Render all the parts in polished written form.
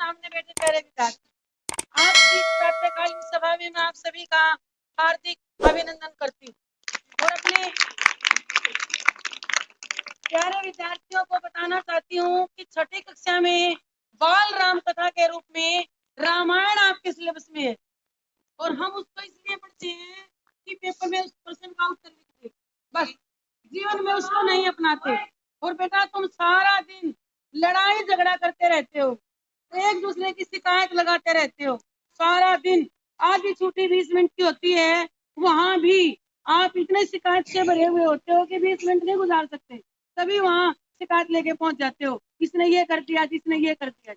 सामने बैठे प्यारे विद्यार्थी, आज की इस प्रातःकालीन सभा में मैं आप सभी का हार्दिक अभिनंदन करती हूँ और अपने प्यारे विद्यार्थियों को बताना चाहती हूँ कि छठी कक्षा में बाल राम कथा के रूप में रामायण आपके सिलेबस में है और हम उसको इसलिए पढ़ते हैं कि पेपर में उस प्रश्न का उत्तर लिखते, बस जीवन में उसको नहीं अपनाते। और बेटा तुम सारा दिन लड़ाई झगड़ा करते रहते हो, एक दूसरे की शिकायत लगाते रहते हो सारा दिन। आधी छुट्टी 20 मिनट की होती है, वहां भी आप इतने शिकायत से भरे हुए होते हो कि 20 मिनट नहीं गुजार सकते, तभी वहां शिकायत लेके पहुंच जाते हो, इसने ये कर दिया, जिसने ये कर दिया।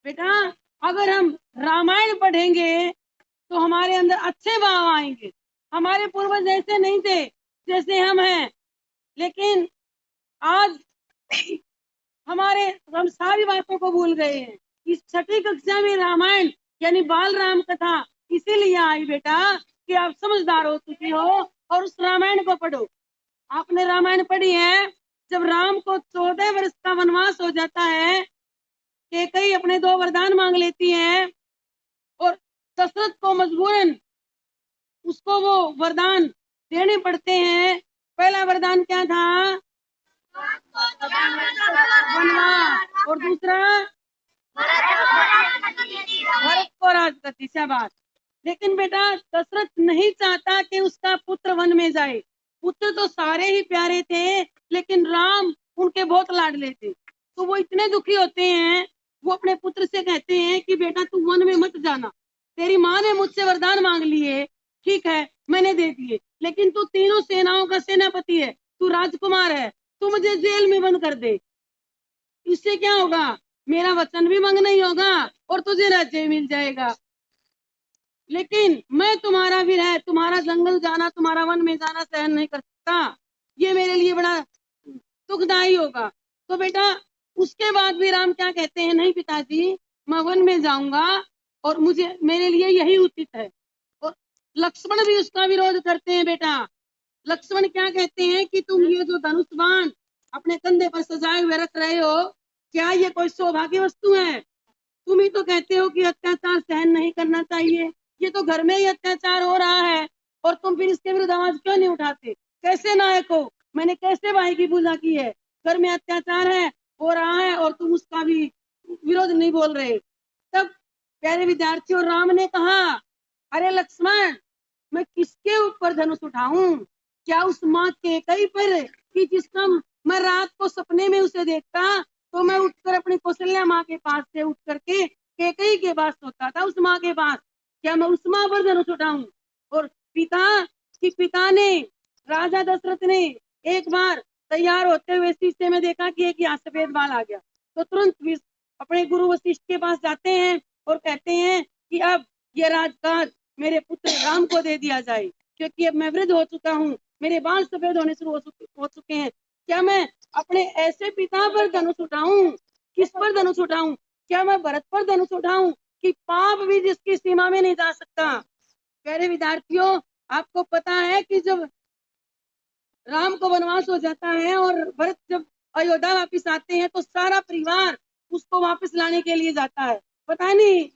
बेटा अगर हम रामायण पढ़ेंगे तो हमारे अंदर अच्छे भाव आएंगे। हमारे पूर्वज ऐसे नहीं थे जैसे हम हैं, लेकिन आज हम सारी बातों को भूल गए हैं। इस छठी कक्षा में रामायण यानी बाल राम कथा इसीलिए आई बेटा कि आप समझदार हो चुकी हो और उस रामायण को पढ़ो। आपने रामायण पढ़ी है, जब राम को 14 वर्ष का वनवास हो जाता है, कैकेयी अपने 2 वरदान मांग लेती है और दशरथ को मजबूरन उसको वो वरदान देने पड़ते हैं। पहला वरदान क्या था? वनवास। और दूसरा भरत को राजगद्दी। शाबाश। लेकिन बेटा दशरथ नहीं चाहता कि उसका पुत्र वन में जाए। पुत्र तो सारे ही प्यारे थे, लेकिन राम उनके बहुत लाडले थे, तो वो इतने दुखी होते हैं। वो अपने पुत्र से कहते हैं कि बेटा तू वन में मत जाना, तेरी माँ ने मुझसे वरदान मांग लिए, ठीक है मैंने दे दिए, लेकिन तू तीनों सेनाओं का सेनापति है, तू राजकुमार है, तू मुझे जेल में बंद कर दे। इससे क्या होगा? मेरा वचन भी भंग नहीं होगा और तुझे राज्य मिल जाएगा। लेकिन मैं तुम्हारा वीर है, तुम्हारा जंगल जाना, तुम्हारा वन में जाना सहन नहीं कर सकता, ये मेरे लिए बड़ा दुखदायी होगा। तो बेटा उसके बाद भी राम क्या कहते हैं? नहीं पिताजी, मैं वन में जाऊंगा और मुझे मेरे लिए यही उचित है। और लक्ष्मण भी उसका विरोध करते हैं। बेटा लक्ष्मण क्या कहते हैं कि तुम ये जो धनुष बाण अपने कंधे पर सजाए हुए रख रहे हो, क्या ये कोई सौभाग्य वस्तु है? तुम ही तो कहते हो कि अत्याचार सहन नहीं करना चाहिए, ये तो घर में ही अत्याचार हो रहा है और तुम फिर इसके विरुद्ध आवाज क्यों नहीं उठाते? कैसे नायक हो? मैंने कैसे भाई की पूजा की है? घर में अत्याचार है, हो रहा है और तुम उसका भी विरोध नहीं बोल रहे। तब प्यारे विद्यार्थियों राम ने कहा, अरे लक्ष्मण, मैं किसके ऊपर धनुष उठाऊं? क्या उस माँ कैकेयी पर कि जिसका मैं रात को सपने में उसे देखता तो मैं उठकर अपनी कौशल्या माँ के पास से उठ करके कैकेयी के पास सोता था, उस माँ के पास। क्या मैं उस माँ पर धनुष उठाऊं? और पिता ने, राजा दशरथ ने एक बार तैयार होते हुए शीशे में देखा कि एक यहाँ सफेद बाल आ गया, तो तुरंत अपने गुरु वशिष्ठ के पास जाते हैं और कहते हैं कि अब ये राजकाज मेरे पुत्र राम को दे दिया जाए, क्योंकि अब मैं वृद्ध हो चुका हूँ, मेरे बाल सफेद होने शुरू हो चुके हैं। क्या मैं अपने ऐसे पिता पर धनुष उठाऊं? किस पर धनुष उठाऊं? क्या मैं भरत पर धनुष उठाऊं कि पाप भी जिसकी सीमा में नहीं जा सकता? प्यारे विद्यार्थियों, आपको पता है कि जब राम को वनवास हो जाता है और भरत जब अयोध्या वापिस आते हैं तो सारा परिवार उसको वापस लाने के लिए जाता है। पता नहीं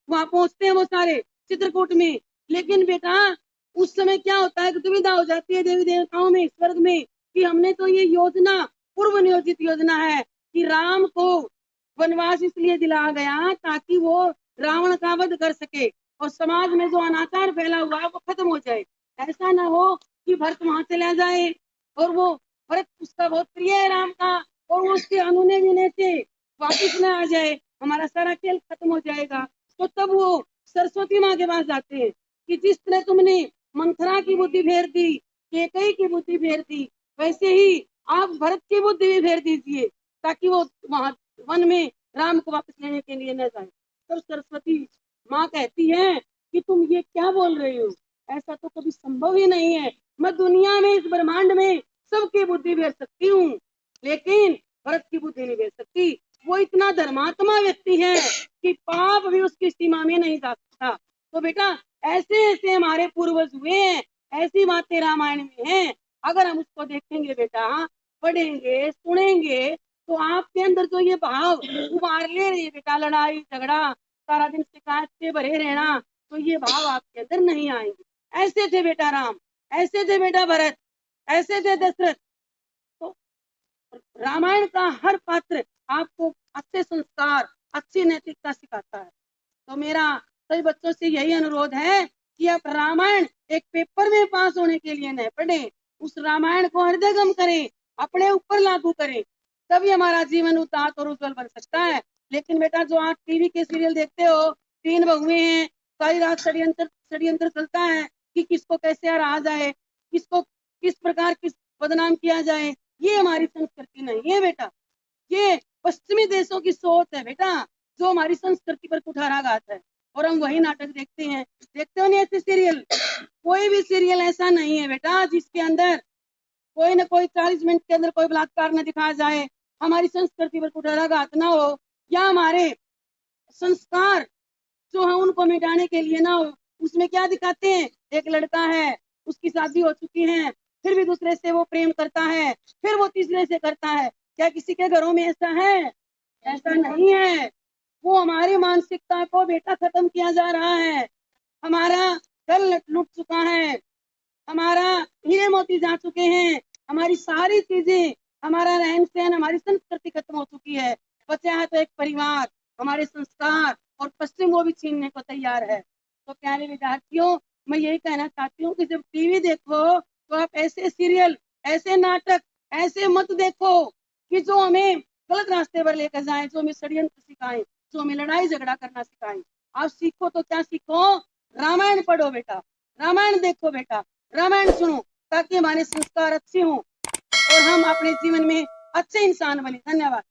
वहां पहुंचते हैं वो सारे चित्रकूट में, लेकिन बेटा उस समय क्या होता है कि दुविधा हो जाती है देवी देवताओं में, स्वर्ग में, कि हमने तो ये योजना पूर्व नियोजित योजना है कि राम को वनवास इसलिए दिलाया गया ताकि वो रावण का वध कर सके और समाज में जो अनाचार फैला हुआ है वो खत्म हो जाए। ऐसा ना हो कि भरत वहां चला जाए और वो भरत उसका बहुत प्रिय है राम का और वो उसके अनुने विनय से वापिस न आ जाए, हमारा सारा खेल खत्म हो जाएगा। तो तब वो सरस्वती माँ के पास जाते हैं कि जिस तरह तुमने मंथरा की बुद्धि फेर दी, कैकेयी की बुद्धि फेर दी, वैसे ही आप भरत की बुद्धि भी फेर दीजिए ताकि वो वहां वन में राम को वापस लेने के लिए न जाए। तो सरस्वती माँ कहती है कि तुम ये क्या बोल रहे हो? ऐसा तो कभी संभव ही नहीं है। मैं दुनिया में, इस ब्रह्मांड में सबकी बुद्धि फेर सकती हूँ, लेकिन भरत की बुद्धि नहीं फेर सकती। वो इतना धर्मात्मा व्यक्ति है कि पाप भी उसकी सीमा में नहीं जा सकता। तो बेटा ऐसे ऐसे हमारे पूर्वज हुए हैं, ऐसी बातें रामायण में हैं। अगर हम उसको देखेंगे बेटा, पढ़ेंगे, सुनेंगे, तो आपके अंदर जो ये भाव उभार ले रही है बेटा, लड़ाई झगड़ा, सारा दिन शिकायत से भरे रहना, तो ये भाव आपके अंदर नहीं आएंगे। ऐसे थे बेटा राम, ऐसे थे बेटा भरत, ऐसे थे दशरथ। तो रामायण का हर पात्र आपको अच्छे संस्कार, अच्छी नैतिकता सिखाता है। तो मेरा सभी बच्चों से यही अनुरोध है कि आप रामायण एक पेपर में पास होने के लिए न पढ़े, उस रामायण को हृदयंगम करें, अपने ऊपर लागू करें, तभी हमारा जीवन उदात और उज्जवल बन सकता है। लेकिन बेटा जो आप टीवी के सीरियल देखते हो, 3 बहुएं हैं, सारी रात षड्यंत्र चलता है कि किसको कैसे हराया जाए, किसको किस प्रकार किस बदनाम किया जाए, ये हमारी संस्कृति नहीं है बेटा। ये पश्चिमी देशों की सोच है बेटा, जो हमारी संस्कृति पर कुठाराघात है, और हम वही नाटक देखते हैं। देखते हो नहीं ऐसे सीरियल? कोई भी सीरियल ऐसा नहीं है बेटा जिसके अंदर कोई ना कोई 40 मिनट के अंदर कोई बलात्कार न दिखाया जाए, हमारी संस्कृति पर कुठाराघात ना हो, या हमारे संस्कार जो है उनको मिटाने के लिए ना हो। उसमें क्या दिखाते हैं? एक लड़का है, उसकी शादी हो चुकी है, फिर भी दूसरे से वो प्रेम करता है, फिर वो तीसरे से करता है। क्या किसी के घरों में ऐसा है? ऐसा नहीं है। वो हमारी मानसिकता को बेटा खत्म किया जा रहा है। हमारा घर लुट चुका है, हमारा हीरे मोती जा चुके हैं, हमारी सारी चीजें, हमारा रहन सहन, हमारी संस्कृति खत्म हो चुकी है। बचा है तो एक परिवार, हमारे संस्कार, और पश्चिम वो भी छीनने को तैयार है। तो प्यारे विद्यार्थियों, मैं यही कहना चाहती हूँ कि जब टीवी देखो तो आप ऐसे सीरियल, ऐसे नाटक, ऐसे मत देखो कि जो हमें गलत रास्ते पर लेकर जाए, जो हमें षड्यंत्र सिखाएं, जो हमें लड़ाई झगड़ा करना सिखाएं। आप सीखो तो क्या सीखो? रामायण पढ़ो बेटा, रामायण देखो बेटा, रामायण सुनो, ताकि हमारे संस्कार अच्छे हों और हम अपने जीवन में अच्छे इंसान बने। धन्यवाद।